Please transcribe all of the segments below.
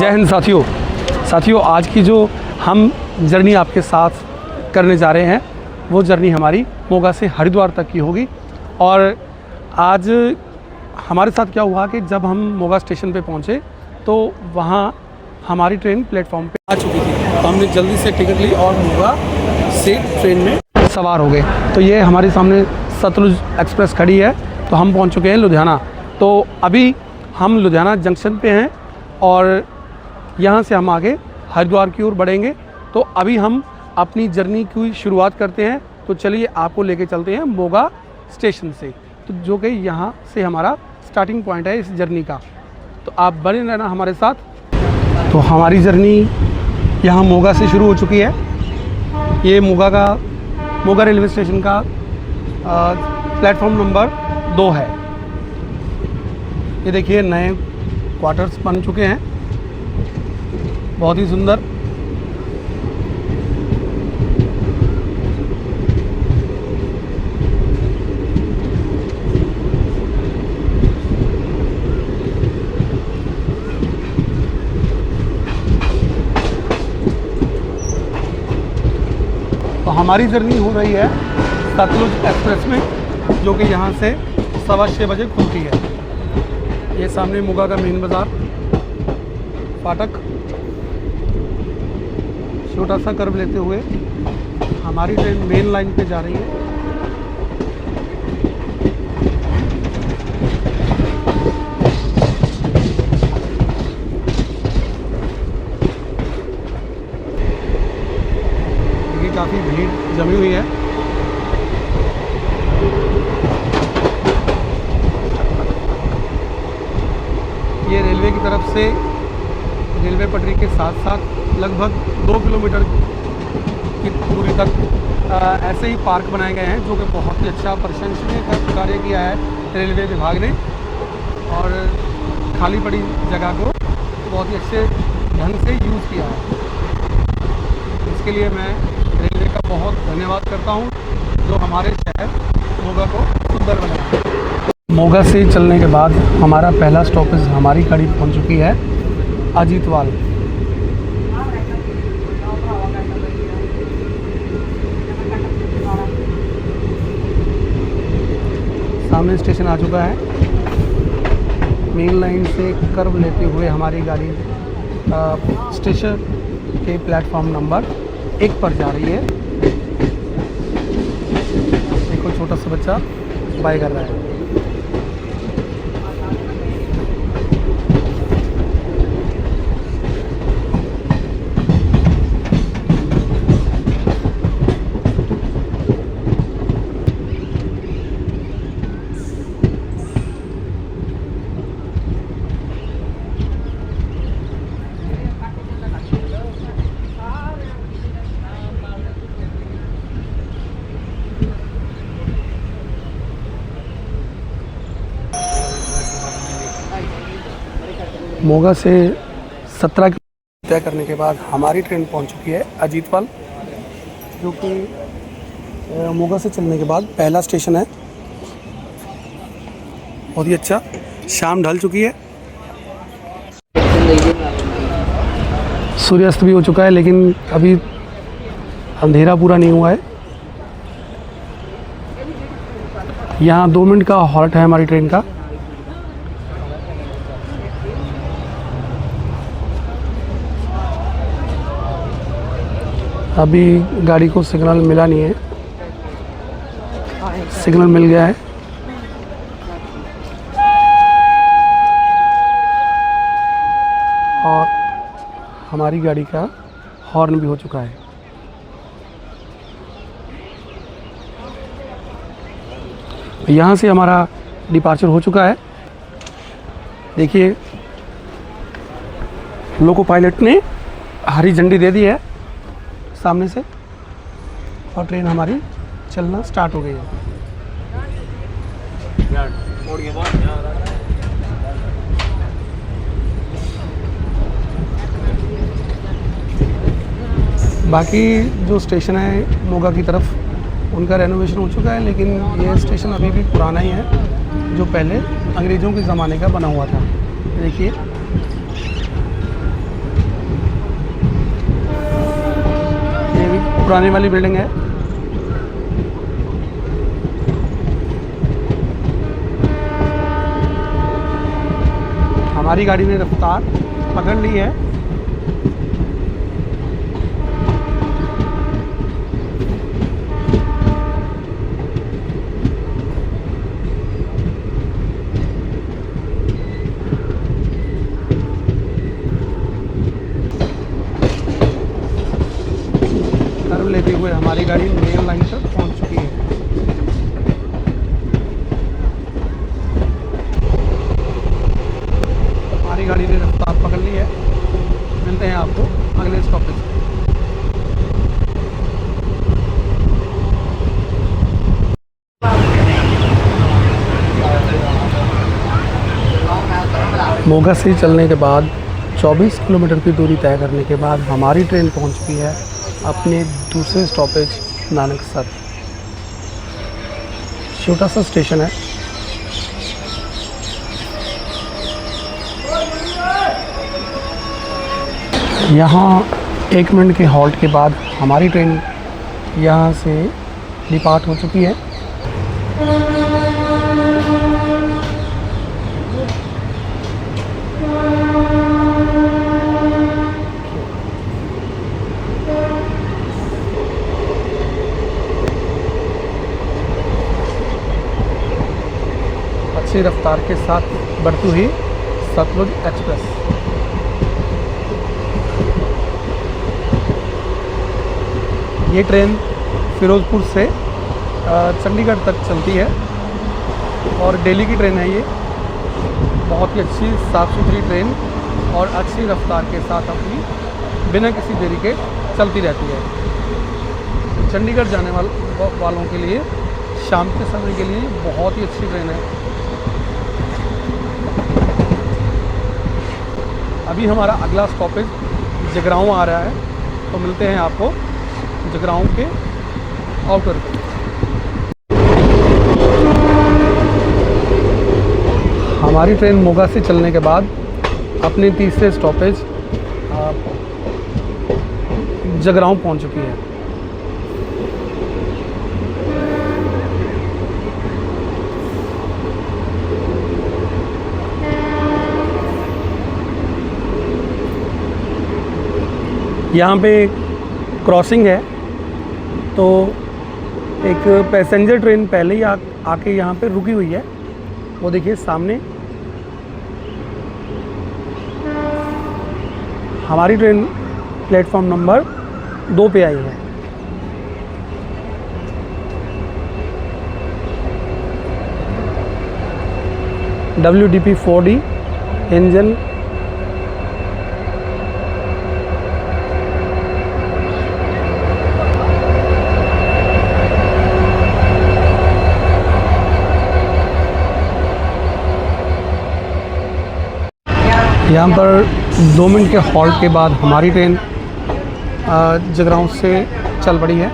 जय हिंद साथियों, आज की जो हम जर्नी आपके साथ करने जा रहे हैं वो जर्नी हमारी मोगा से हरिद्वार तक की होगी। और आज हमारे साथ क्या हुआ कि जब हम मोगा स्टेशन पे पहुंचे तो वहां हमारी ट्रेन प्लेटफॉर्म पे आ चुकी थी, तो हमने जल्दी से टिकट ली और मोगा से ट्रेन में सवार हो गए। तो ये हमारे सामने सतलुज एक्सप्रेस खड़ी है, तो हम पहुंच चुके हैं लुधियाना। तो अभी हम लुधियाना जंक्शन पे हैं और यहाँ से हम आगे हरिद्वार की ओर बढ़ेंगे। तो अभी हम अपनी जर्नी की शुरुआत करते हैं। तो चलिए आपको लेके चलते हैं मोगा स्टेशन से, तो जो कि यहाँ से हमारा स्टार्टिंग पॉइंट है इस जर्नी का। तो आप बने रहना हमारे साथ। तो हमारी जर्नी यहाँ मोगा से शुरू हो चुकी है। ये मोगा रेलवे स्टेशन का प्लेटफॉर्म नंबर 2 है। ये देखिए नए क्वार्टर्स बन चुके हैं, बहुत ही सुंदर। तो हमारी जर्नी हो रही है सतलुज एक्सप्रेस में, जो कि यहाँ से 6:15 बजे खुलती है। ये सामने मोगा का मेन बाज़ार फाटक छोटा सा कर्व लेते हुए हमारी ट्रेन मेन लाइन पे जा रही है। ये काफ़ी भीड़ जमी हुई है। ये रेलवे की तरफ से रेलवे पटरी के साथ साथ लगभग 2 किलोमीटर की दूरी तक ऐसे ही पार्क बनाए गए हैं, जो कि बहुत ही अच्छा प्रशंसनीय कार्य किया है रेलवे विभाग ने। और खाली पड़ी जगह को बहुत ही अच्छे ढंग से यूज़ किया है। इसके लिए मैं रेलवे का बहुत धन्यवाद करता हूं, जो हमारे शहर मोगा को सुंदर बनाया। मोगा से चलने के बाद हमारा पहला स्टॉपेज हमारी गाड़ी पहुंच चुकी है अजीतवाल। सामने स्टेशन आ चुका है। मेन लाइन से कर्व लेते हुए हमारी गाड़ी स्टेशन के प्लेटफॉर्म नंबर 1 पर जा रही है। देखो छोटा सा बच्चा बाय कर रहा है। मोगा से 17 किलोमीटर तय करने के बाद हमारी ट्रेन पहुंच चुकी है अजीतवाल, जो कि मोगा से चलने के बाद पहला स्टेशन है। बहुत ही अच्छा। शाम ढल चुकी है, सूर्यास्त भी हो चुका है, लेकिन अभी अंधेरा पूरा नहीं हुआ है। यहाँ 2 मिनट का हॉल्ट है हमारी ट्रेन का। अभी गाड़ी को सिग्नल मिला नहीं है, सिग्नल मिल गया है। और हमारी गाड़ी का हॉर्न भी हो चुका है। यहाँ से हमारा डिपार्चर हो चुका है। देखिए लोको पायलट ने हरी झंडी दे दी है सामने से, और ट्रेन हमारी चलना स्टार्ट हो गई है। बाकी जो स्टेशन है मोगा की तरफ, उनका रेनोवेशन हो चुका है, लेकिन ये स्टेशन अभी भी पुराना ही है, जो पहले अंग्रेज़ों के ज़माने का बना हुआ था। देखिए पुरानी वाली बिल्डिंग है। हमारी गाड़ी ने रफ्तार पकड़ ली है। कर्व लेते हुए हमारी गाड़ी मेन लाइन तक पहुंच चुकी है। हमारी गाड़ी ने रफ्तार पकड़ ली है। मिलते हैं आपको अगले स्टॉपेज पे। मोगा से चलने के बाद 24 किलोमीटर की दूरी तय करने के बाद हमारी ट्रेन पहुंच चुकी है अपने दूसरे स्टॉपेज नानकसर। छोटा सा स्टेशन है। यहाँ 1 मिनट के हॉल्ट के बाद हमारी ट्रेन यहाँ से डिपार्ट हो चुकी है। अच्छी रफ्तार के साथ बढ़ती हुई सतलुज एक्सप्रेस। ये ट्रेन फिरोजपुर से चंडीगढ़ तक चलती है और दिल्ली की ट्रेन है ये। बहुत ही अच्छी साफ़ सुथरी ट्रेन और अच्छी रफ्तार के साथ अपनी बिना किसी देरी के चलती रहती है। चंडीगढ़ जाने वालों के लिए शाम के समय के लिए बहुत ही अच्छी ट्रेन है। अभी हमारा अगला स्टॉपेज जगराऊँ आ रहा है, तो मिलते हैं आपको जगराऊँ के आउटर पे। हमारी ट्रेन मोगा से चलने के बाद अपने तीसरे स्टॉपेज जगराऊँ पहुंच चुकी है। यहाँ पे क्रॉसिंग है, तो एक पैसेंजर ट्रेन पहले ही आके यहाँ पे रुकी हुई है। वो देखिए सामने हमारी ट्रेन प्लेटफॉर्म नंबर 2 पे आई है। WDP 4D इंजन यहाँ पर 2 मिनट के हॉल्ट के बाद हमारी ट्रेन जगराऊँ से चल पड़ी है।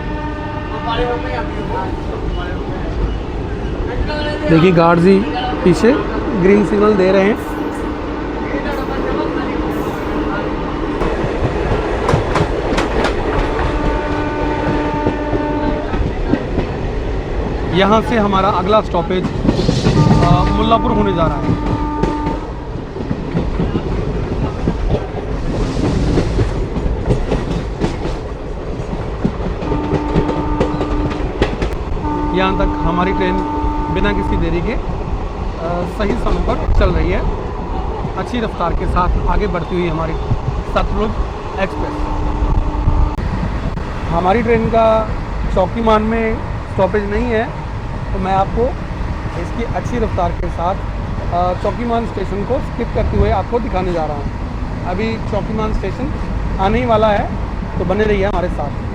देखिए गार्ड्स ही पीछे ग्रीन सिग्नल दे रहे हैं। यहाँ से हमारा अगला स्टॉपेज मुल्लापुर होने जा रहा है। यहाँ तक हमारी ट्रेन बिना किसी देरी के सही समय पर चल रही है। अच्छी रफ्तार के साथ आगे बढ़ती हुई हमारी सतलुज एक्सप्रेस। हमारी ट्रेन का चौकीमान में स्टॉपेज नहीं है, तो मैं आपको इसकी अच्छी रफ्तार के साथ चौकीमान स्टेशन को स्किप करते हुए आपको दिखाने जा रहा हूँ। अभी चौकीमान स्टेशन आने ही वाला है, तो बने रहिए हमारे साथ।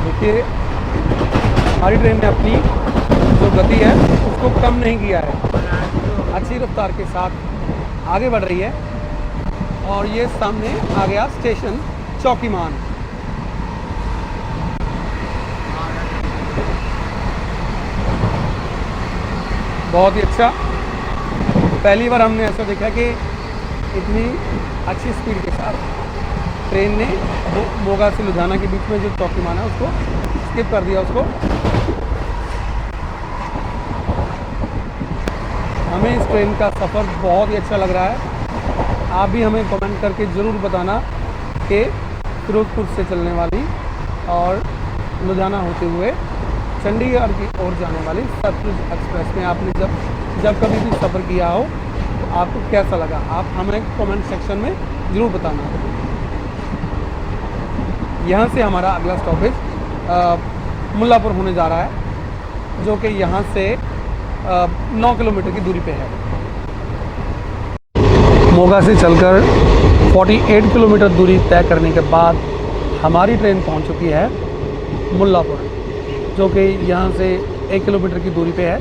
देखिए हमारी ट्रेन ने अपनी जो गति है उसको कम नहीं किया है, अच्छी रफ्तार के साथ आगे बढ़ रही है। और ये सामने आ गया स्टेशन चौकीमान। बहुत ही अच्छा, पहली बार हमने ऐसा देखा कि इतनी अच्छी स्पीड के साथ साथ ट्रेन ने मोगा से लुधियाना के बीच में जो चौकीमान है उसको स्किप कर दिया उसको। हमें इस ट्रेन का सफ़र बहुत ही अच्छा लग रहा है। आप भी हमें कमेंट करके ज़रूर बताना कि फिरोजपुर से चलने वाली और लुधियाना होते हुए चंडीगढ़ की ओर जाने वाली सतलुज एक्सप्रेस में आपने जब कभी भी सफ़र किया हो तो आपको कैसा लगा, आप हमें कमेंट सेक्शन में ज़रूर बताना। यहाँ से हमारा अगला स्टॉपेज मुल्लापुर होने जा रहा है, जो कि यहाँ से 9 किलोमीटर की दूरी पे है। मोगा से चलकर 48 किलोमीटर दूरी तय करने के बाद हमारी ट्रेन पहुँच चुकी है मुल्लापुर, जो कि यहाँ से 1 किलोमीटर की दूरी पे है।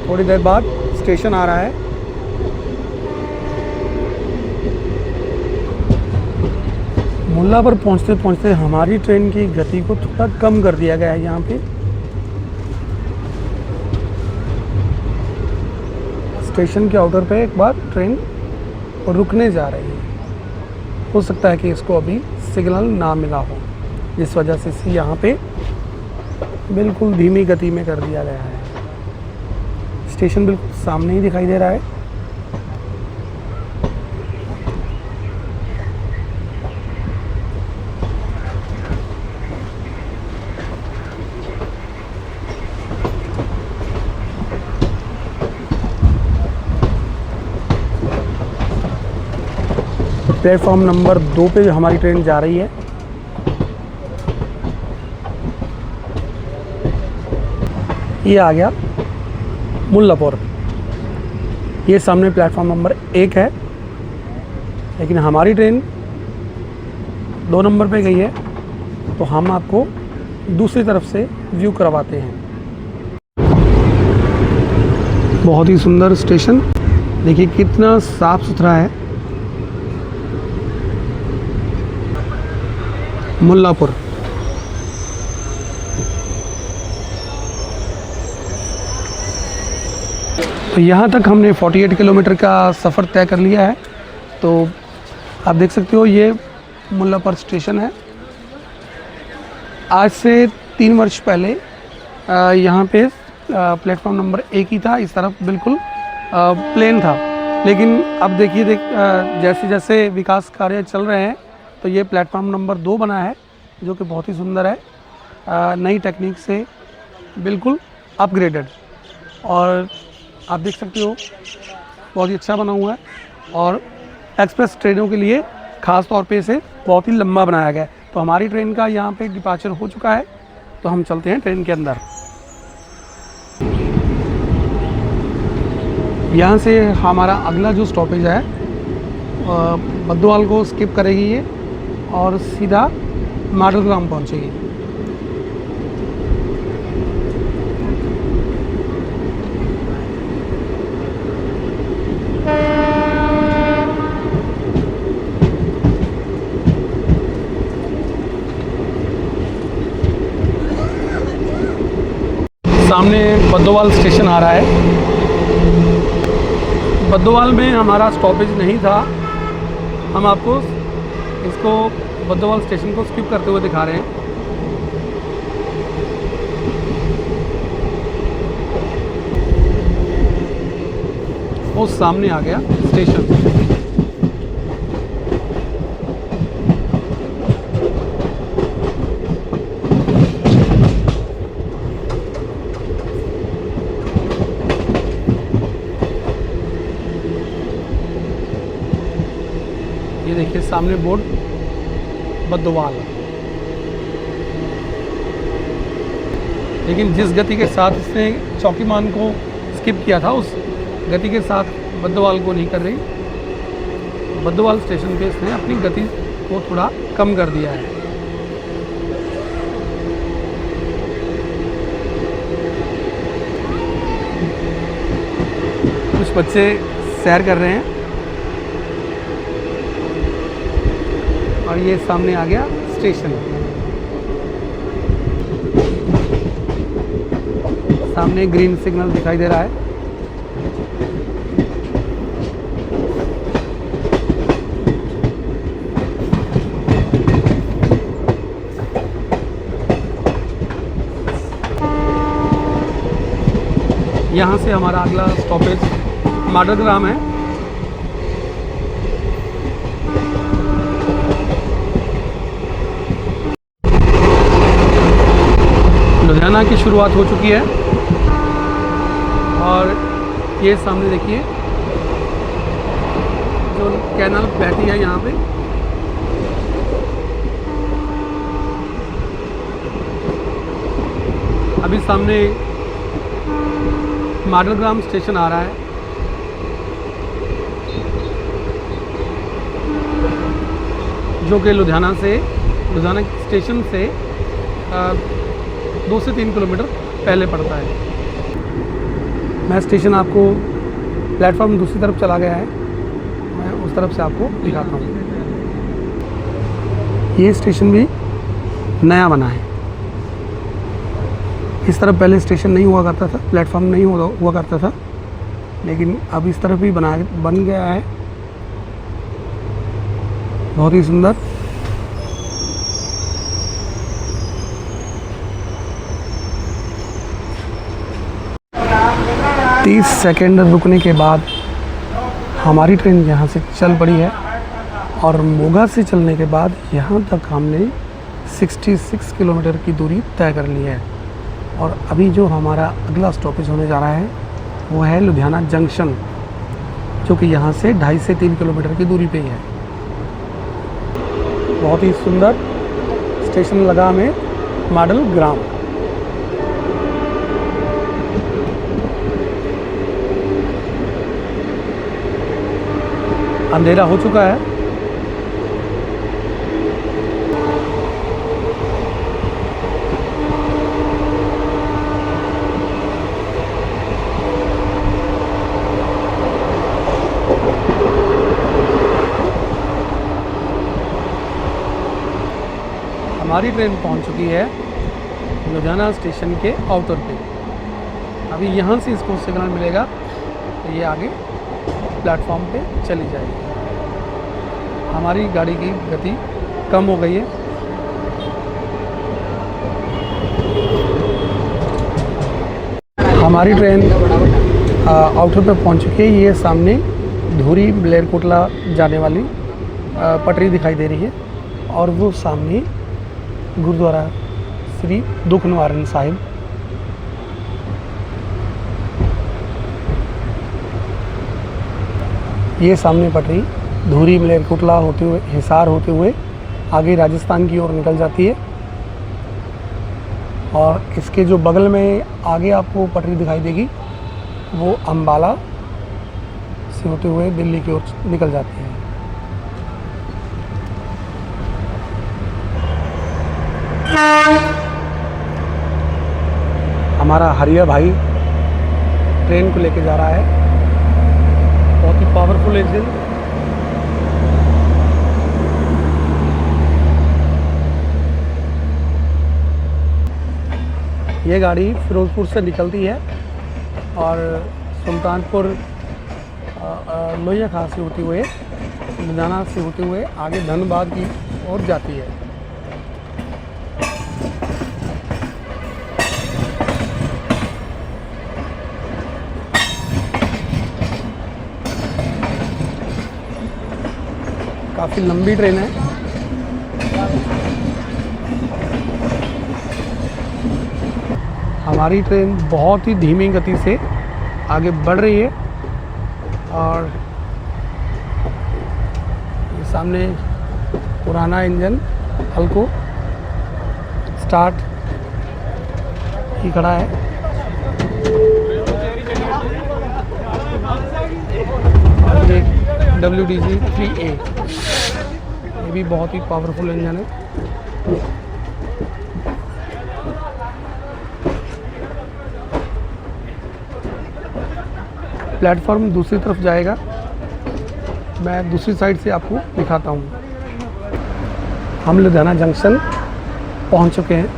थोड़ी देर बाद स्टेशन आ रहा है। मुल्लापुर पहुँचते पहुँचते हमारी ट्रेन की गति को थोड़ा कम कर दिया गया है। यहाँ पे स्टेशन के आउटर पे एक बार ट्रेन रुकने जा रही है। हो सकता है कि इसको अभी सिग्नल ना मिला हो, जिस वजह से इसे यहाँ पे बिल्कुल धीमी गति में कर दिया गया है। स्टेशन बिल्कुल सामने ही दिखाई दे रहा है। प्लेटफॉर्म नंबर 2 पे हमारी ट्रेन जा रही है। ये आ गया मुल्लापुर। ये सामने प्लेटफॉर्म नंबर 1 है, लेकिन हमारी ट्रेन 2 नंबर पे गई है, तो हम आपको दूसरी तरफ से व्यू करवाते हैं। बहुत ही सुंदर स्टेशन, देखिए कितना साफ़ सुथरा है। मुल्लापुर तो यहाँ तक हमने 48 किलोमीटर का सफ़र तय कर लिया है। तो आप देख सकते हो ये मुल्लापुर स्टेशन है। आज से 3 वर्ष पहले यहाँ पे प्लेटफॉर्म नंबर 1 ही था, इस तरफ बिल्कुल प्लेन था। लेकिन अब देखिए जैसे जैसे विकास कार्य चल रहे हैं तो ये प्लेटफॉर्म नंबर 2 बना है, जो कि बहुत ही सुंदर है। नई टेक्निक से बिल्कुल अपग्रेडेड, और आप देख सकते हो बहुत ही अच्छा बना हुआ है। और एक्सप्रेस ट्रेनों के लिए ख़ास तौर पे इसे बहुत ही लंबा बनाया गया है। तो हमारी ट्रेन का यहाँ पे डिपार्चर हो चुका है, तो हम चलते हैं ट्रेन के अंदर। यहाँ से हमारा अगला जो स्टॉपेज है बद्दोवाल को स्किप करेगी ये और सीधा मॉडल ग्राम पहुँचेगी। सामने बद्दोवाल स्टेशन आ रहा है। बद्दोवाल में हमारा स्टॉपेज नहीं था, हम आपको इसको बद्दोवाल स्टेशन को स्किप करते हुए दिखा रहे हैं। वो सामने आ गया स्टेशन। ये देखिए सामने बोर्ड बद्दोवाल। लेकिन जिस गति के साथ इसने चौकीमान को स्किप किया था, उस गति के साथ बद्दोवाल को नहीं कर रही। बद्दोवाल स्टेशन पे इसने अपनी गति को थोड़ा कम कर दिया है। कुछ बच्चे सैर कर रहे हैं और ये सामने आ गया स्टेशन। सामने ग्रीन सिग्नल दिखाई दे रहा है। यहाँ से हमारा अगला स्टॉपेज माडलग्राम है। लुधियाना की शुरुआत हो चुकी है और ये सामने देखिए जो कैनाल बहती है यहाँ पे, अभी सामने माडलग्राम स्टेशन आ रहा है। जो कि लुधियाना स्टेशन से 2 से 3 किलोमीटर पहले पड़ता है। मैं स्टेशन आपको प्लेटफॉर्म दूसरी तरफ चला गया है, मैं उस तरफ से आपको दिखाता हूँ। ये स्टेशन भी नया बना है। इस तरफ पहले स्टेशन नहीं हुआ करता था, प्लेटफॉर्म नहीं हुआ करता था, लेकिन अब इस तरफ भी बन गया है। बहुत ही सुंदर। तीस सेकेंड रुकने के बाद हमारी ट्रेन यहाँ से चल पड़ी है और मोगा से चलने के बाद यहाँ तक हमने 66 किलोमीटर की दूरी तय कर ली है। और अभी जो हमारा अगला स्टॉपेज होने जा रहा है वो है लुधियाना जंक्शन, जो कि यहाँ से 2.5 से 3 किलोमीटर की दूरी पे ही है। बहुत ही सुंदर स्टेशन लगा हमें माडलग्राम। अंधेरा हो चुका है। हमारी ट्रेन पहुंच चुकी है लुधियाना स्टेशन के आउटर पे। अभी यहाँ से इसको सिग्नल मिलेगा तो ये आगे प्लेटफॉर्म पे चली जाएगी। हमारी गाड़ी की गति कम हो गई है। हमारी ट्रेन आउटर पे पहुंच चुकी है। ये सामने धूरी मलेरकोटला जाने वाली पटरी दिखाई दे रही है और वो सामने गुरुद्वारा श्री दुख निवारण साहिब। ये सामने पटरी धूरी मलेरकोटला होते हुए, हिसार होते हुए आगे राजस्थान की ओर निकल जाती है। और इसके जो बगल में आगे आपको पटरी दिखाई देगी वो अम्बाला से होते हुए दिल्ली की ओर निकल जाती है। हमारा हरिया भाई ट्रेन को लेके जा रहा है। बहुत ही पावरफुल इंजन। ये गाड़ी फिरोजपुर से निकलती है और सुल्तानपुर लोहिया खां से होते हुए लुधियाना से होते हुए आगे धनबाद की ओर जाती है। काफ़ी लंबी ट्रेन है। हमारी ट्रेन बहुत ही धीमी गति से आगे बढ़ रही है और ये सामने पुराना इंजन हल्को स्टार्ट ही खड़ा है। और ये WDG 3A, ये भी बहुत ही पावरफुल इंजन है। प्लेटफॉर्म दूसरी तरफ जाएगा, मैं दूसरी साइड से आपको दिखाता हूँ। हम लुधियाना जंक्शन पहुँच चुके हैं।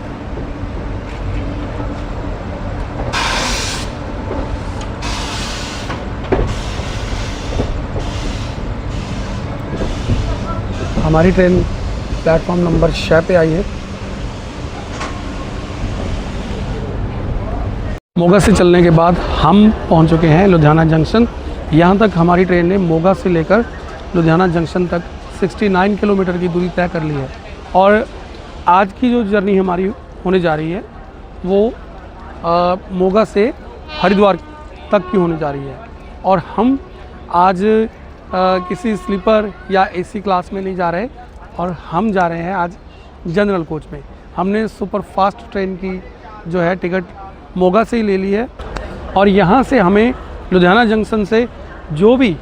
हमारी ट्रेन प्लेटफॉर्म नंबर 6 पे आई है। मोगा से चलने के बाद हम पहुंच चुके हैं लुधियाना जंक्शन। यहाँ तक हमारी ट्रेन ने मोगा से लेकर लुधियाना जंक्शन तक 69 किलोमीटर की दूरी तय कर ली है। और आज की जो जर्नी हमारी होने जा रही है वो मोगा से हरिद्वार तक की होने जा रही है। और हम आज किसी स्लीपर या एसी क्लास में नहीं जा रहे, और हम जा रहे हैं आज जनरल कोच में। हमने सुपर फास्ट ट्रेन की जो है टिकट मोगा से ही ले ली है, और यहाँ से हमें लुधियाना जंक्शन से जो भी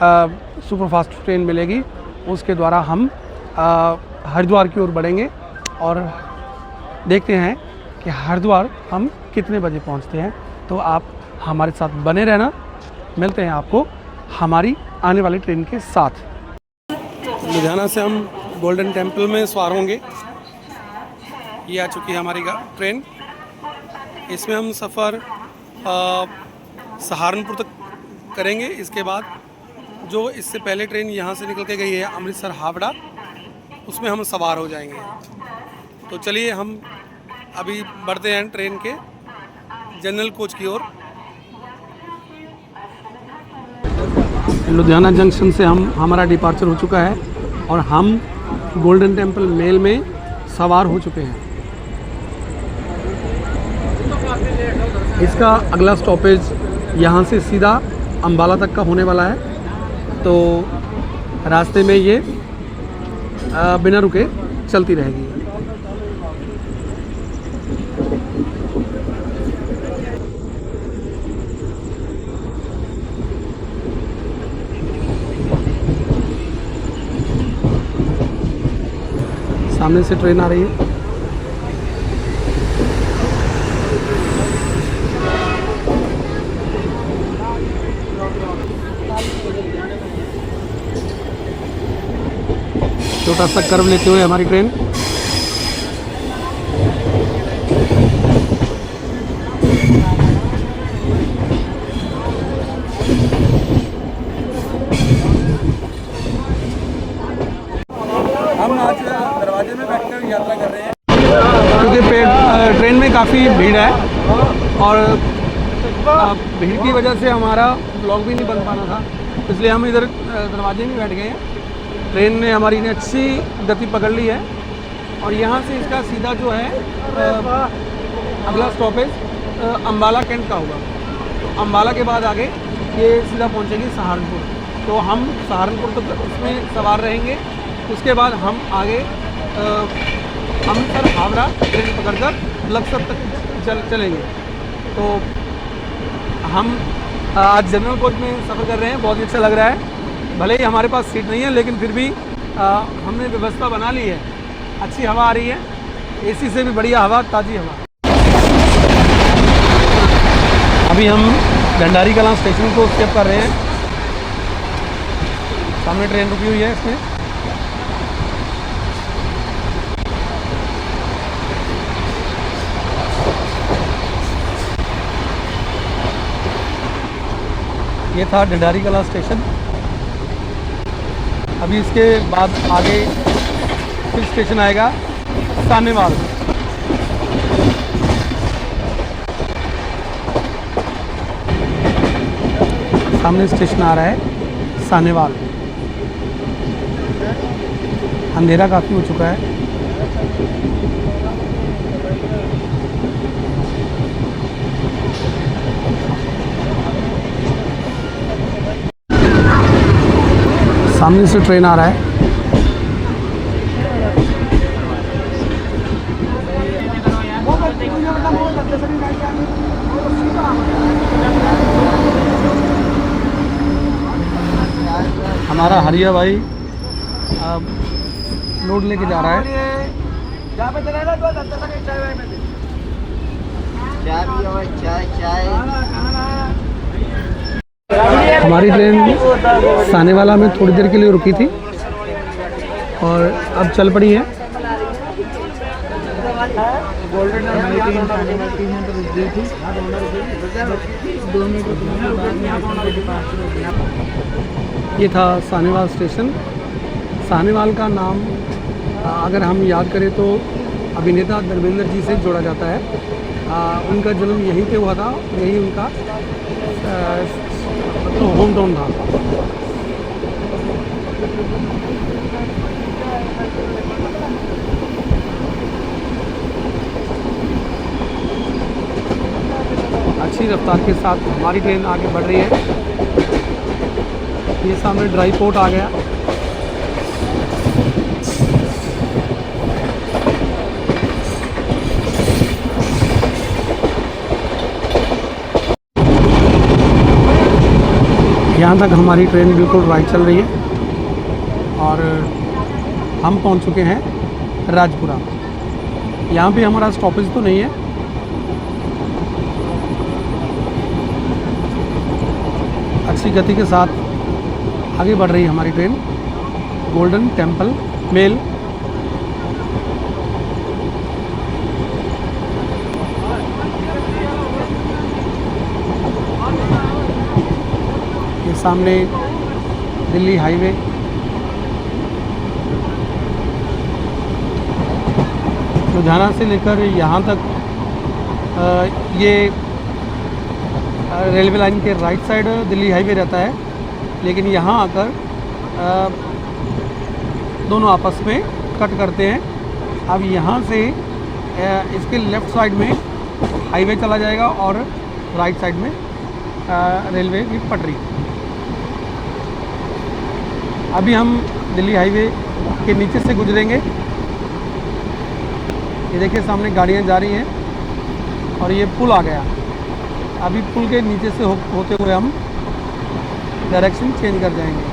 सुपर फास्ट ट्रेन मिलेगी उसके द्वारा हम हरिद्वार की ओर बढ़ेंगे। और देखते हैं कि हरिद्वार हम कितने बजे पहुँचते हैं। तो आप हमारे साथ बने रहना। मिलते हैं आपको हमारी आने वाली ट्रेन के साथ। लुधियाना से हम गोल्डन टेम्पल में सवार होंगे। ये आ चुकी है हमारी ट्रेन। इसमें हम सफ़र सहारनपुर तक करेंगे। इसके बाद जो इससे पहले ट्रेन यहाँ से निकल के गई है अमृतसर हावड़ा, उसमें हम सवार हो जाएंगे। तो चलिए हम अभी बढ़ते हैं ट्रेन के जनरल कोच की ओर। लुधियाना जंक्शन से हमारा डिपार्चर हो चुका है और हम गोल्डन टेम्पल मेल में सवार हो चुके हैं। इसका अगला स्टॉपेज यहाँ से सीधा अम्बाला तक का होने वाला है। तो रास्ते में ये बिना रुके चलती रहेगी। सामने से ट्रेन आ रही है। छोटा सा कर्व लेते हुए हमारी ट्रेन हम आज दरवाजे में बैठकर यात्रा कर रहे हैं, क्योंकि ट्रेन में काफ़ी भीड़ है और भीड़ की वजह से हमारा ब्लॉग भी नहीं बन पाना था, इसलिए हम इधर दरवाजे में बैठ गए हैं। ट्रेन ने हमारी ने अच्छी गति पकड़ ली है और यहाँ से इसका सीधा जो है अगला स्टॉपेज अम्बाला कैंट का होगा। तो अम्बाला के बाद आगे ये सीधा पहुँचेगी सहारनपुर। तो हम सहारनपुर तक इसमें सवार रहेंगे। उसके बाद हम आगे अमृतसर हावड़ा ट्रेन पकड़कर लक्सर तक चलेंगे। तो हम आज जनरल कोच में सफ़र कर रहे हैं। बहुत ही अच्छा लग रहा है। भले ही हमारे पास सीट नहीं है, लेकिन फिर भी हमने व्यवस्था बना ली है। अच्छी हवा आ रही है, एसी से भी बढ़िया हवा, ताज़ी हवा। अभी हम भंडारी कलां स्टेशन को स्टेप कर रहे हैं। सामने ट्रेन रुकी हुई है। इसमें ये था भंडारी कलां स्टेशन। अभी इसके बाद आगे फिर स्टेशन आएगा सानेवाल। सामने स्टेशन आ रहा है सानेवाल। अंधेरा काफ़ी हो चुका है। सामने से ट्रेन आ रहा है। हमारा हरिया भाई लोड लेके जा रहा है। हमारी ट्रेन सानेवाला में थोड़ी देर के लिए रुकी थी और अब चल पड़ी है। ये था सानेवाल स्टेशन। सानेवाल का नाम अगर हम याद करें तो अभिनेता धर्मेंद्र जी से जोड़ा जाता है। उनका जन्म यहीं पे हुआ था, यही उनका मतलब होम टाउन था। अच्छी रफ्तार के साथ हमारी ट्रेन आगे बढ़ रही है। ये सामने ड्राई पोर्ट आ गया। यहाँ तक हमारी ट्रेन बिल्कुल राइट चल रही है और हम पहुँच चुके हैं राजपुरा। यहाँ पे हमारा स्टॉपेज तो नहीं है। अच्छी गति के साथ आगे बढ़ रही है हमारी ट्रेन। Golden temple mail. ये सामने दिल्ली हाईवे। लुधियाना से लेकर यहाँ तक ये रेलवे लाइन के राइट साइड दिल्ली हाईवे रहता है, लेकिन यहाँ आकर दोनों आपस में कट करते हैं। अब यहाँ से इसके लेफ़्ट साइड में हाईवे चला जाएगा और राइट साइड में रेलवे की पटरी। अभी हम दिल्ली हाईवे के नीचे से गुजरेंगे। ये देखिए सामने गाड़ियाँ जा रही हैं और ये पुल आ गया। अभी पुल के नीचे से होते हुए हम डायरेक्शन चेंज कर जाएंगे।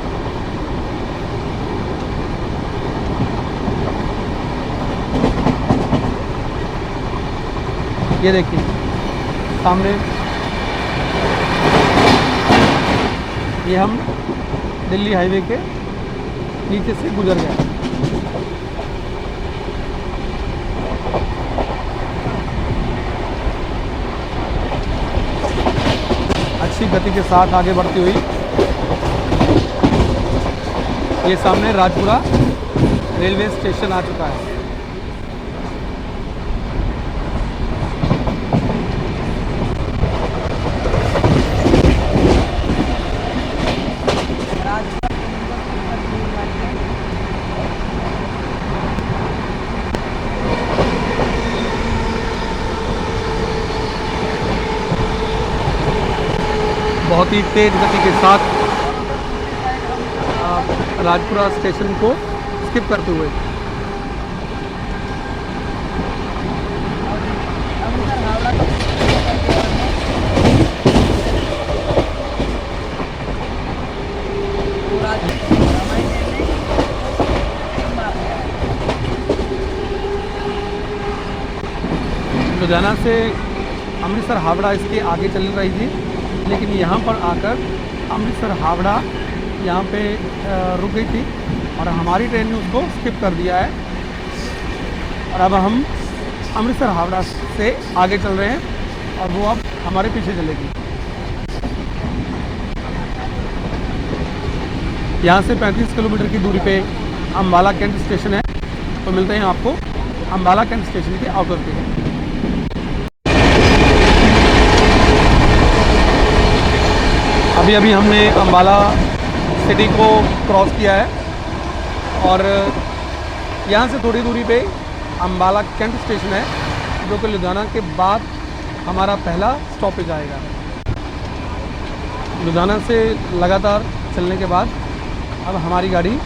ये देखिए सामने ये हम दिल्ली हाईवे के नीचे से गुजर गए। अच्छी गति के साथ आगे बढ़ती हुई ये सामने राजपुरा रेलवे स्टेशन आ चुका है। बहुत ही तेज़ गति के साथ राजपुरा स्टेशन को स्किप करते हुए लुधियाना से अमृतसर हावड़ा इसके आगे चल रही थी, लेकिन यहाँ पर आकर अमृतसर हावड़ा यहाँ पे रुक गई थी और हमारी ट्रेन ने उसको स्किप कर दिया है। और अब हम अमृतसर हावड़ा से आगे चल रहे हैं और वो अब हमारे पीछे चलेगी। यहाँ से 35 किलोमीटर की दूरी पे अम्बाला कैंट स्टेशन है। तो मिलते हैं आपको अम्बाला कैंट स्टेशन के आउटर पे। अभी अभी हमने अम्बाला सिटी को क्रॉस किया है और यहाँ से थोड़ी दूरी पे अम्बाला कैंट स्टेशन है, जो कि लुधियाना के बाद हमारा पहला स्टॉपेज आएगा। लुधियाना से लगातार चलने के बाद अब हमारी गाड़ी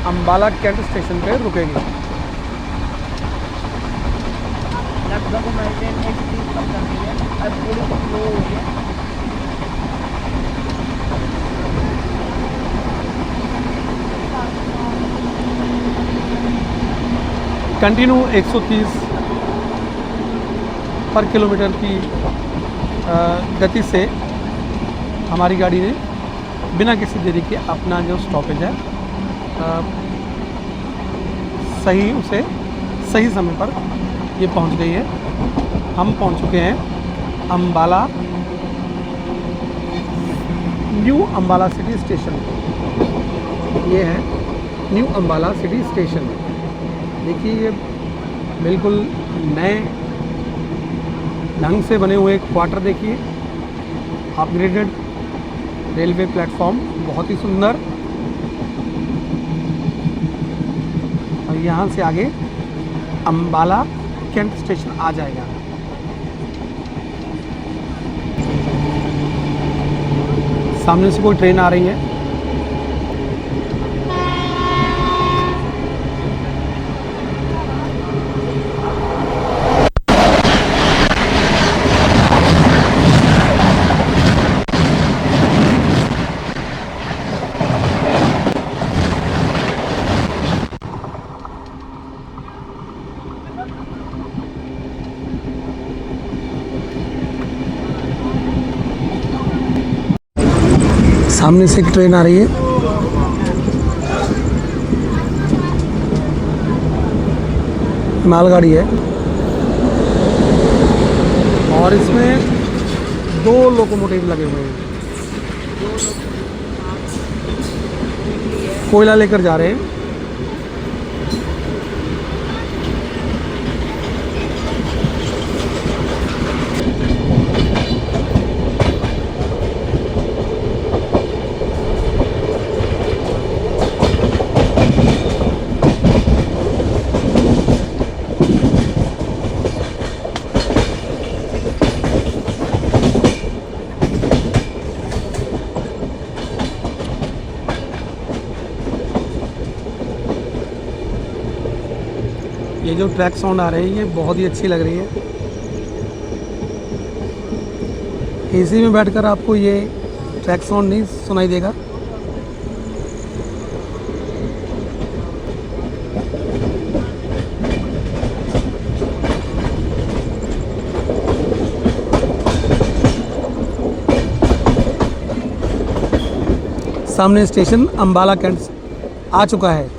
अम्बाला कैंट स्टेशन पे रुकेगी। लगभग कंटिन्यू 130 पर किलोमीटर की गति से हमारी गाड़ी ने बिना किसी देरी के अपना जो स्टॉपेज है सही समय पर ये पहुंच गई है। हम पहुंच चुके हैं Ambala new Ambala city station. ये है न्यू अम्बाला सिटी स्टेशन। देखिए ये बिल्कुल नए ढंग से बने हुए क्वार्टर देखिए, अपग्रेडेड रेलवे प्लेटफॉर्म, बहुत ही सुंदर। और यहाँ से आगे अम्बाला कैंट स्टेशन आ जाएगा। सामने से कोई ट्रेन आ रही है। सामने से एक ट्रेन आ रही है। मालगाड़ी है और इसमें 2 लोकोमोटिव लगे हुए हैं। कोयला लेकर जा रहे हैं। ये जो ट्रैक साउंड आ रही है ये बहुत ही अच्छी लग रही है। एसी में बैठकर आपको ये ट्रैक साउंड नहीं सुनाई देगा। सामने स्टेशन अम्बाला कैंट आ चुका है।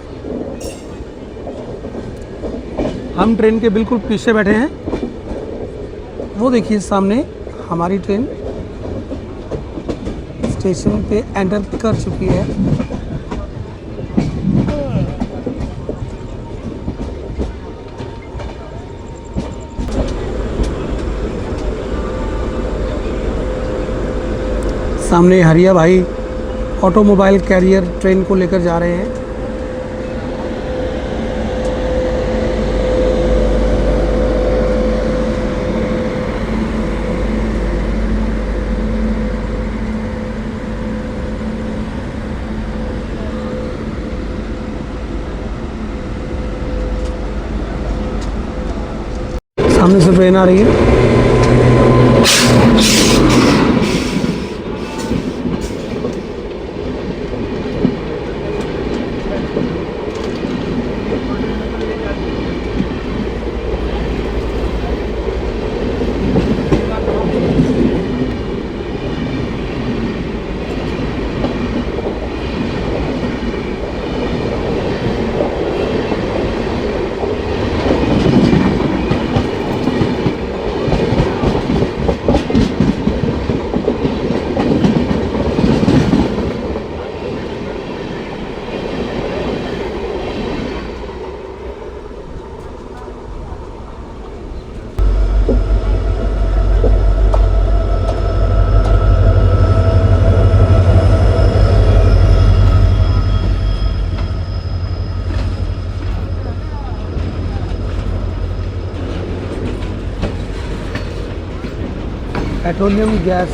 हम ट्रेन के बिल्कुल पीछे बैठे हैं। वो देखिए सामने हमारी ट्रेन स्टेशन पे एंटर कर चुकी है। सामने हरिया भाई ऑटोमोबाइल कैरियर ट्रेन को लेकर जा रहे हैं। सामने से ट्रेन आ रही है। पेट्रोलियम गैस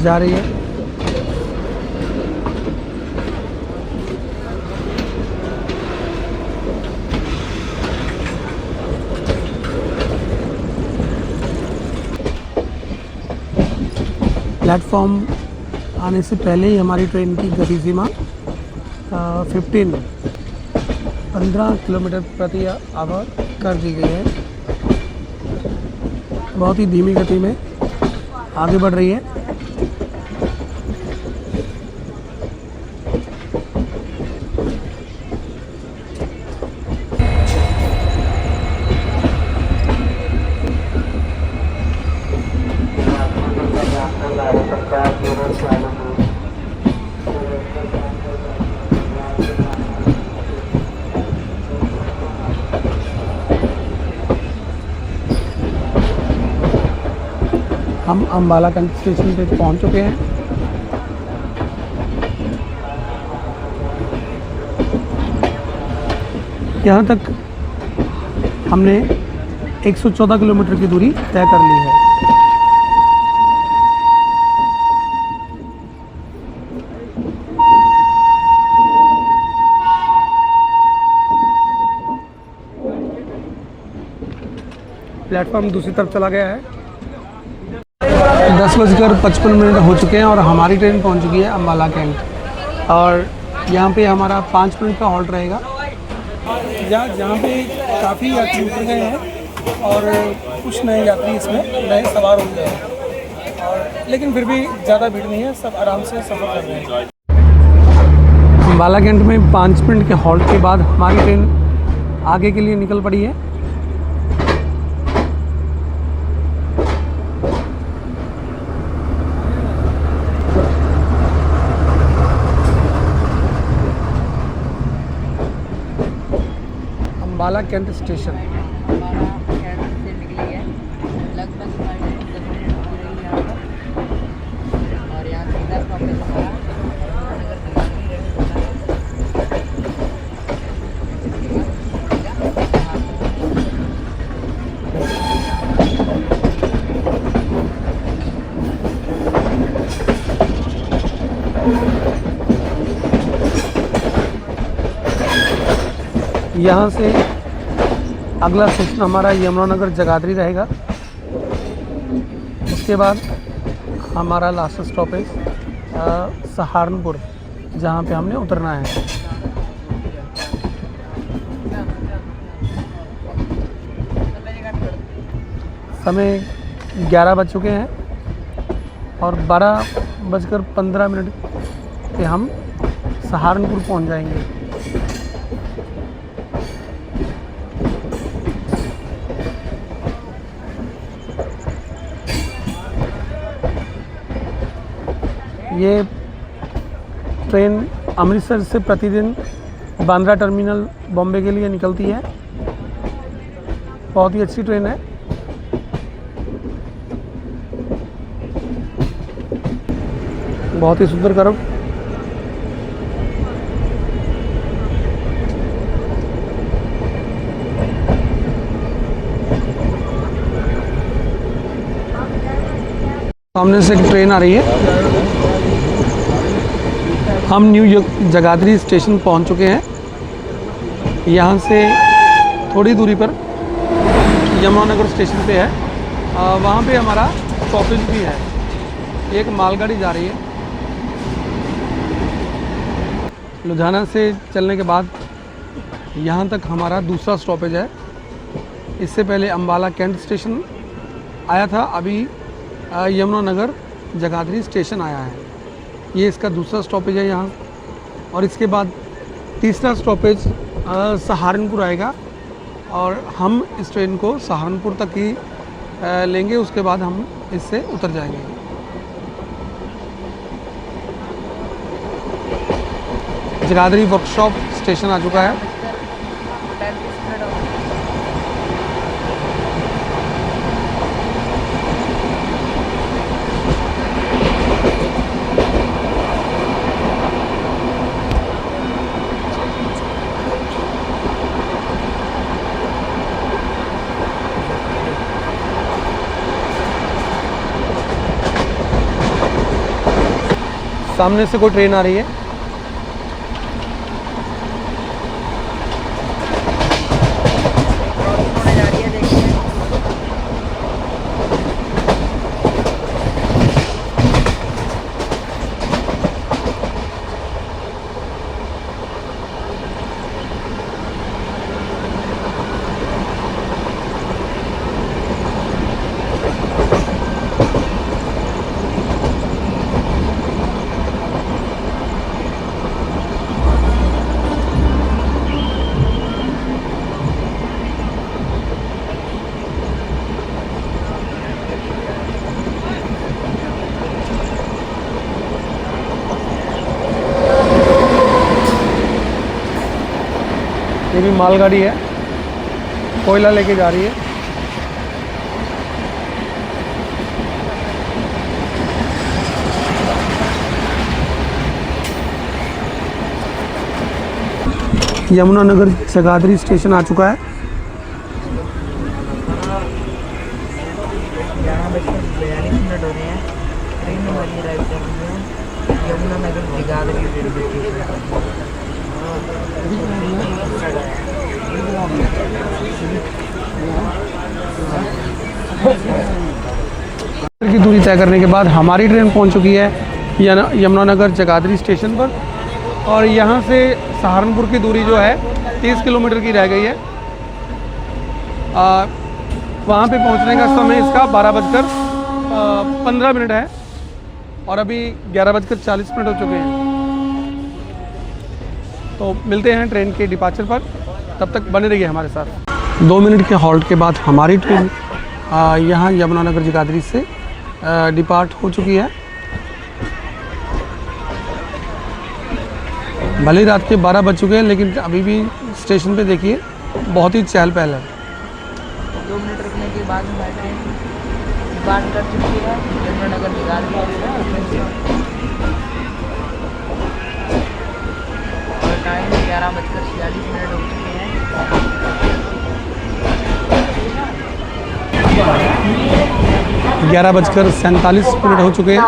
जा रही है। प्लेटफॉर्म आने से पहले ही हमारी ट्रेन की गति सीमा 15 किलोमीटर प्रति आवर कर दी गई है। बहुत ही धीमी गति में आगे बढ़ रही है। अम्बाला कैंट स्टेशन पे पहुंच चुके हैं। यहाँ तक हमने 114 किलोमीटर की दूरी तय कर ली है। प्लेटफॉर्म दूसरी तरफ चला गया है। 10:55 हो चुके हैं और हमारी ट्रेन पहुंच चुकी है अम्बाला कैंट। और यहाँ पे हमारा 5 मिनट का हॉल्ट रहेगा, जहाँ पे काफ़ी यात्री उतर गए हैं और कुछ नए यात्री इसमें नए सवार हो गए हैं, और लेकिन फिर भी ज़्यादा भीड़ नहीं है, सब आराम से सफ़र कर रहे हैं। अम्बाला कैंट में 5 मिनट के हॉल्ट के बाद हमारी ट्रेन आगे के लिए निकल पड़ी है। अम्बाला कैंट स्टेशन हमारा कैंट से निकली है, लगभग 10 मिनट रही यहाँ पर। और यहाँ सीधा स्टॉपेज हमारा नगर जगाधरी यहाँ से अगला स्टेशन हमारा यमुनानगर जगाधरी रहेगा। उसके बाद हमारा लास्ट स्टॉपेज सहारनपुर, जहाँ पे हमने उतरना है। समय 11 बज चुके हैं और 12:15 पे हम सहारनपुर पहुँच जाएंगे। ये ट्रेन अमृतसर से प्रतिदिन बांद्रा टर्मिनल बॉम्बे के लिए निकलती है। बहुत ही अच्छी ट्रेन है। बहुत ही सुंदर कर्व। सामने से एक ट्रेन आ रही है। हम न्यू जगाधरी स्टेशन पहुंच चुके हैं। यहाँ से थोड़ी दूरी पर यमुनानगर स्टेशन पे है, वहाँ पे हमारा स्टॉपेज भी है। एक मालगाड़ी जा रही है। लुधियाना से चलने के बाद यहाँ तक हमारा दूसरा स्टॉपेज है। इससे पहले अम्बाला कैंट स्टेशन आया था, अभी यमुनानगर जगाधरी स्टेशन आया है। ये इसका दूसरा स्टॉपेज है यहाँ। और इसके बाद तीसरा स्टॉपेज सहारनपुर आएगा और हम इस ट्रेन को सहारनपुर तक ही लेंगे। उसके बाद हम इससे उतर जाएंगे। जगाधरी वर्कशॉप स्टेशन आ चुका है। सामने से कोई ट्रेन आ रही है। ये भी मालगाड़ी है, कोयला लेके जा रही है। यमुनानगर जगाधरी स्टेशन आ चुका है। 11:42 हो रहे हैं। ट्रेन हमारी अराइव कर रही है यमुनानगर जगाधरी रेलवे की दूरी तय करने के बाद हमारी ट्रेन पहुंच चुकी है यमुनानगर जगाधरी स्टेशन पर, और यहाँ से सहारनपुर की दूरी जो है 30 किलोमीटर की रह गई है। वहाँ पे पहुँचने का समय इसका 12:15 है और अभी 11:40 हो चुके हैं। तो मिलते हैं ट्रेन के डिपार्चर पर, तब तक बने रहिए हमारे साथ। 2 मिनट के हॉल्ट के बाद हमारी ट्रेन यहाँ यमुनानगर जगाधरी से डिपार्ट हो चुकी है। भले ही रात के 12 बज चुके हैं, लेकिन अभी भी स्टेशन पे देखिए बहुत ही चहल पहल है। 2 मिनट रुकने के बाद हमारी ट्रेन डिपार्ट कर चुकी है यमुनानगर जगाधरी और टाइम 11:46 हो चुके हैं। 11:47 हो चुके हैं।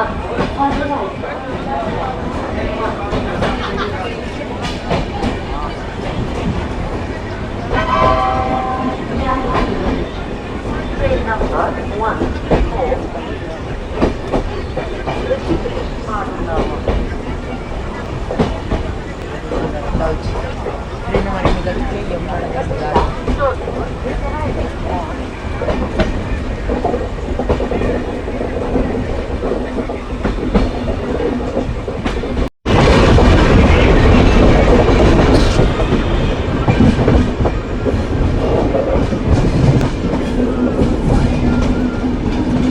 ट्रेन हमारी निकल चुकी है यमुनानगर जगाधरी।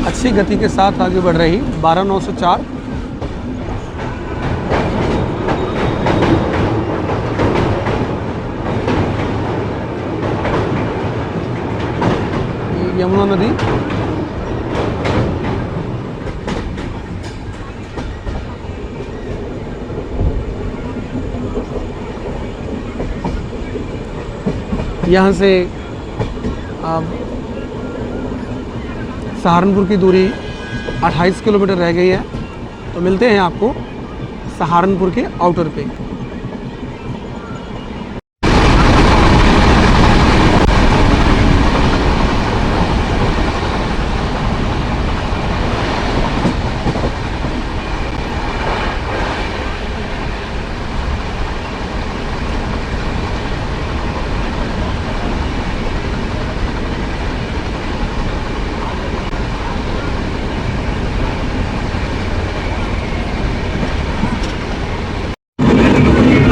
अच्छी गति के साथ आगे बढ़ रही 12904। यमुना नदी यहाँ से सहारनपुर की दूरी 28 किलोमीटर रह गई है। तो मिलते हैं आपको सहारनपुर के आउटर पे।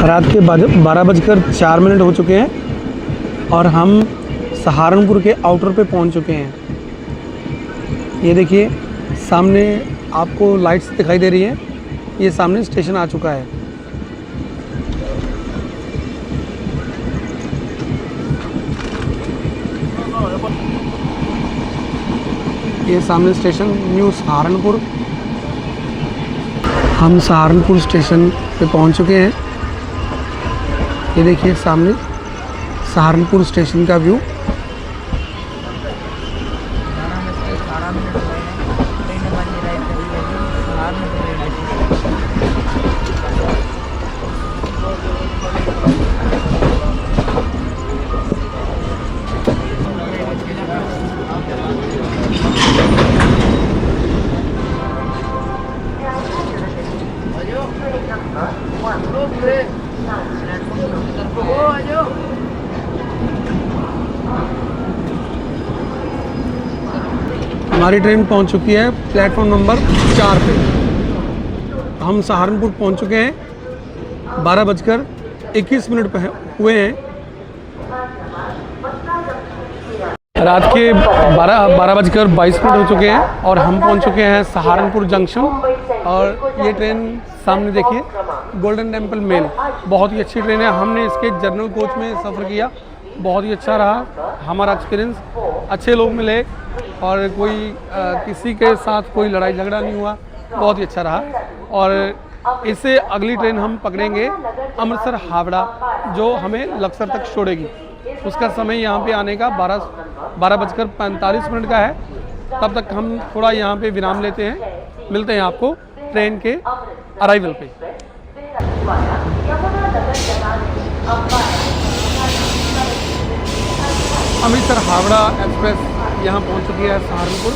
रात के 12:04 हो चुके हैं और हम सहारनपुर के आउटर पे पहुंच चुके हैं। ये देखिए सामने आपको लाइट्स दिखाई दे रही है, ये सामने स्टेशन आ चुका है। ये सामने स्टेशन न्यू सहारनपुर। हम सहारनपुर स्टेशन पे पहुंच चुके हैं। ये देखिए सामने सहारनपुर स्टेशन का व्यू। 12:18 हो गए हैं। ट्रेन हमारी अराइव कर रही है सहारनपुर रेलवे हमारी ट्रेन पहुंच चुकी है प्लेटफॉर्म नंबर 4 पे। हम सहारनपुर पहुंच चुके हैं। 12:21 पे हुए हैं। रात के 12:22 हो चुके हैं और हम पहुंच चुके हैं सहारनपुर जंक्शन। और ये ट्रेन सामने देखिए गोल्डन टेम्पल मेल, बहुत ही अच्छी ट्रेन है। हमने इसके जनरल कोच में सफ़र किया, बहुत ही अच्छा रहा हमारा एक्सपीरियंस। अच्छे लोग मिले और कोई किसी के साथ कोई लड़ाई झगड़ा नहीं हुआ, बहुत ही अच्छा रहा। और इससे अगली ट्रेन हम पकड़ेंगे अमृतसर हावड़ा, जो हमें लक्सर तक छोड़ेगी। उसका समय यहाँ पे आने का 12:45 का है। तब तक हम थोड़ा यहाँ पे विराम लेते हैं। मिलते हैं आपको ट्रेन के अराइवल पे। अमृतसर हावड़ा एक्सप्रेस यहाँ पहुँच चुकी है सहारनपुर।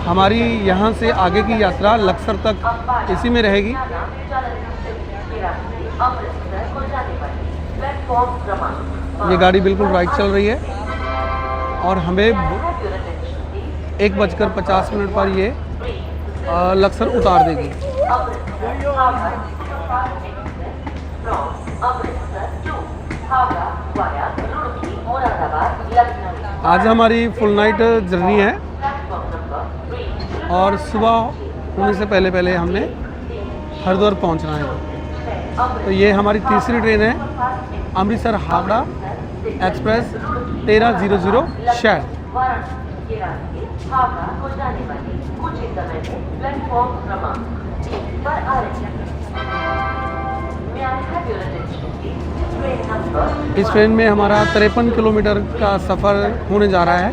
हमारी यहाँ से आगे की यात्रा लक्सर तक इसी में रहेगी। ये गाड़ी बिल्कुल राइट चल रही है और हमें 1:50 पर ये लक्सर उतार देगी। आज हमारी फुल नाइट जर्नी है और सुबह होने से पहले पहले हमने हरिद्वार पहुंचना है। तो ये हमारी तीसरी ट्रेन है, अमृतसर हावड़ा एक्सप्रेस 1300 शहर। इस ट्रेन में हमारा 53 किलोमीटर का सफ़र होने जा रहा है,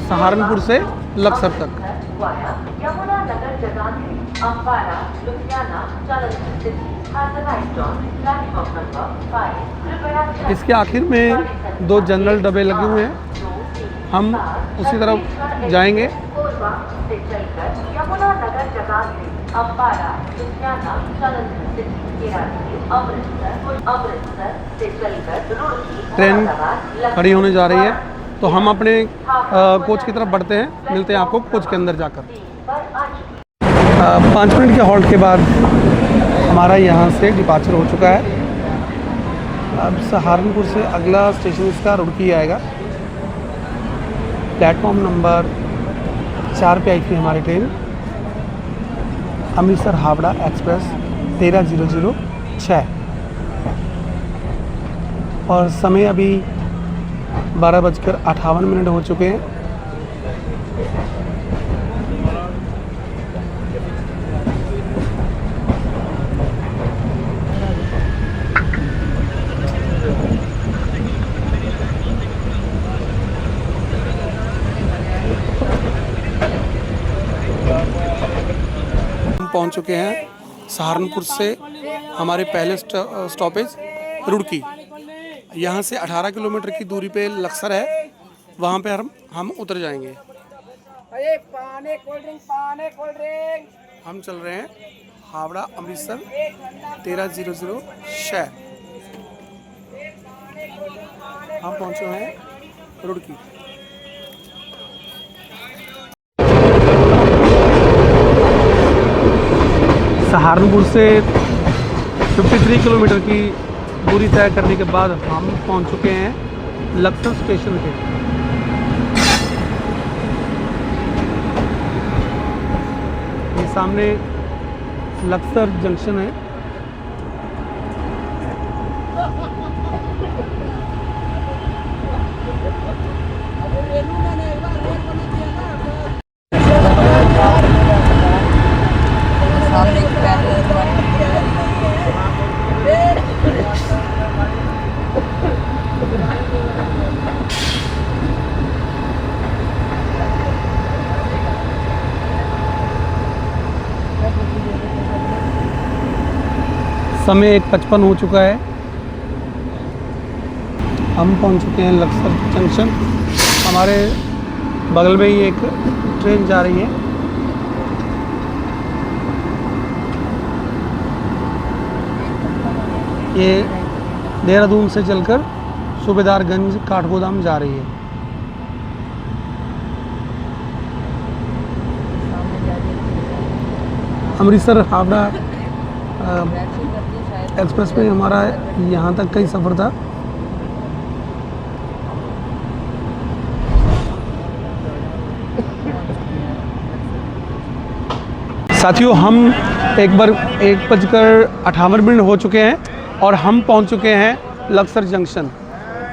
सहारनपुर से लक्सर तक। इसके आखिर में 2 जनरल डब्बे लगे हुए हैं, हम उसी तरफ जाएंगे। ट्रेन खड़ी होने जा रही है, तो हम अपने कोच की तरफ बढ़ते हैं। मिलते हैं आपको कोच के अंदर जाकर। 5 मिनट के हॉल्ट के बाद हमारा यहाँ से डिपार्चर हो चुका है। अब सहारनपुर से अगला स्टेशन इसका रुड़की आएगा। प्लेटफॉर्म नंबर 4 पे आई थी हमारी ट्रेन, अमृतसर हावड़ा एक्सप्रेस 1300 और समय अभी 12:58 हो चुके हैं। हम पहुंच चुके हैं सहारनपुर से हमारे पहले स्टॉपेज रुड़की। यहाँ से 18 किलोमीटर की दूरी पे लक्सर है, वहाँ पे हम उतर जाएंगे। हम चल रहे हैं हावड़ा अमृतसर 1300 शहर। हम पहुँचे हैं रुड़की। सहारनपुर से 53 किलोमीटर की दूरी तय करने के बाद हम पहुंच चुके हैं लक्सर स्टेशन पे। ये सामने लक्सर जंक्शन है। सामने एक पैदल समय 1:55 हो चुका है। हम पहुंच चुके हैं लक्सर जंक्शन। हमारे बगल में ही एक ट्रेन जा रही है। ये देहरादून से चलकर सूबेदारगंज काठगोदाम जा रही है। अमृतसर हावड़ा एक्सप्रेस में हमारा यहाँ तक का ही सफ़र था। साथियों, हम 1:58 हो चुके हैं और हम पहुँच चुके हैं लक्सर जंक्शन।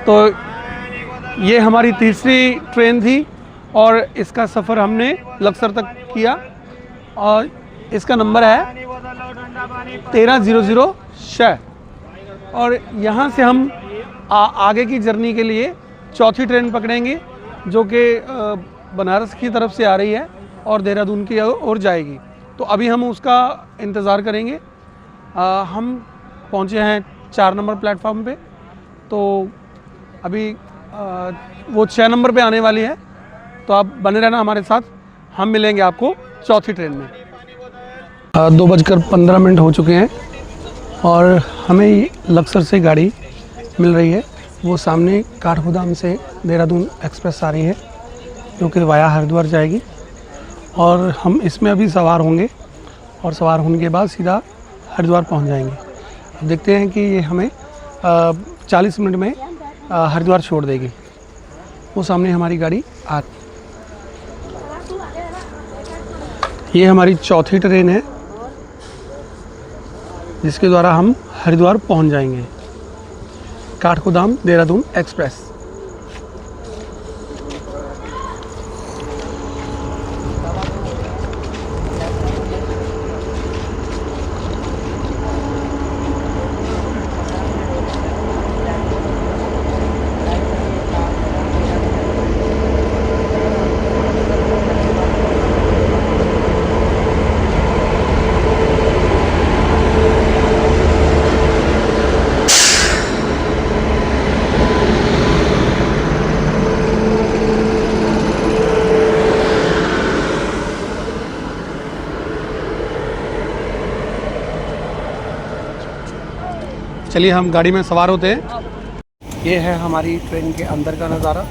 तो ये हमारी तीसरी ट्रेन थी और इसका सफ़र हमने लक्सर तक किया और इसका नंबर है 1300 और यहाँ से हम आगे की जर्नी के लिए चौथी ट्रेन पकड़ेंगे जो कि बनारस की तरफ से आ रही है और देहरादून की ओर जाएगी। तो अभी हम उसका इंतज़ार करेंगे। हम पहुँचे हैं 4 नंबर प्लेटफॉर्म पे, तो अभी वो 6 नंबर पे आने वाली है, तो आप बने रहना हमारे साथ। हम मिलेंगे आपको चौथी ट्रेन में। 2:15 हो चुके हैं और हमें लक्सर से गाड़ी मिल रही है। वो सामने काठगोदाम से देहरादून एक्सप्रेस आ रही है जो कि वाया हरिद्वार जाएगी और हम इसमें अभी सवार होंगे और सवार होने के बाद सीधा हरिद्वार पहुंच जाएंगे। अब देखते हैं कि ये हमें 40 मिनट में हरिद्वार छोड़ देगी। वो सामने हमारी गाड़ी आ, ये हमारी चौथी ट्रेन है जिसके द्वारा हम हरिद्वार पहुंच जाएंगे। काठगोदाम देहरादून एक्सप्रेस। चलिए हम गाड़ी में सवार होते हैं। ये है हमारी ट्रेन के अंदर का नज़ारा।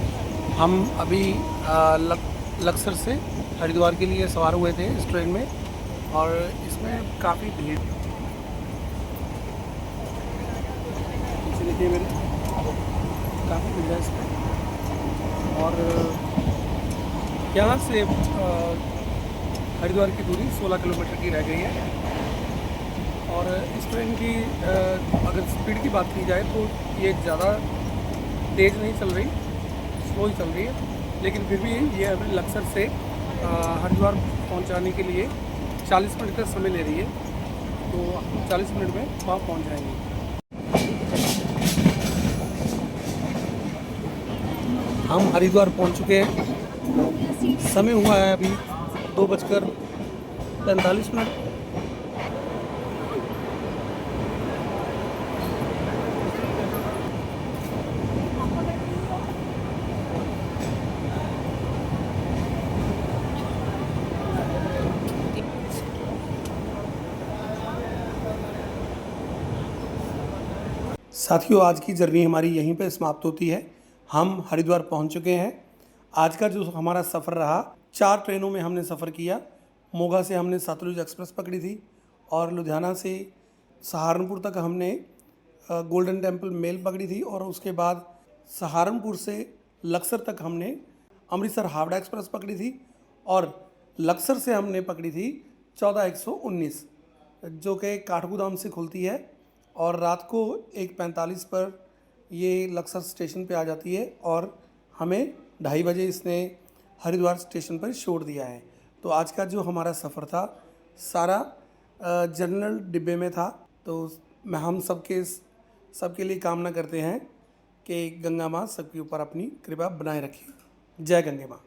हम अभी लक्सर से हरिद्वार के लिए सवार हुए थे इस ट्रेन में और इसमें काफ़ी भीड़, देखिए मेरे काफ़ी भीड़ है इसमें। और यहाँ से हरिद्वार की दूरी 16 किलोमीटर की रह गई है और इस ट्रेन की अगर स्पीड की बात की जाए तो ये ज़्यादा तेज़ नहीं चल रही, स्लो ही चल रही है, लेकिन फिर भी ये हमें लक्सर से हरिद्वार पहुंचाने के लिए 40 मिनट का समय ले रही है, तो 40 मिनट में वहाँ पहुंच जाएंगे। हम हरिद्वार पहुंच चुके हैं। समय हुआ है अभी 2:45। साथियों, आज की जर्नी हमारी यहीं पे समाप्त होती है। हम हरिद्वार पहुंच चुके हैं। आज का जो हमारा सफ़र रहा, 4 ट्रेनों में हमने सफ़र किया। मोगा से हमने सतलुज एक्सप्रेस पकड़ी थी और लुधियाना से सहारनपुर तक हमने गोल्डन टेम्पल मेल पकड़ी थी और उसके बाद सहारनपुर से लक्सर तक हमने अमृतसर हावड़ा एक्सप्रेस पकड़ी थी और लक्सर से हमने पकड़ी थी 14-119 जो कि काठगोदाम से खुलती है और रात को 1:45 पर ये लक्सर स्टेशन पे आ जाती है और हमें 2:30 बजे इसने हरिद्वार स्टेशन पर छोड़ दिया है। तो आज का जो हमारा सफ़र था सारा जनरल डिब्बे में था। तो हम सबके लिए कामना करते हैं कि गंगा माँ सबके ऊपर अपनी कृपा बनाए रखें। जय गंगे माँ।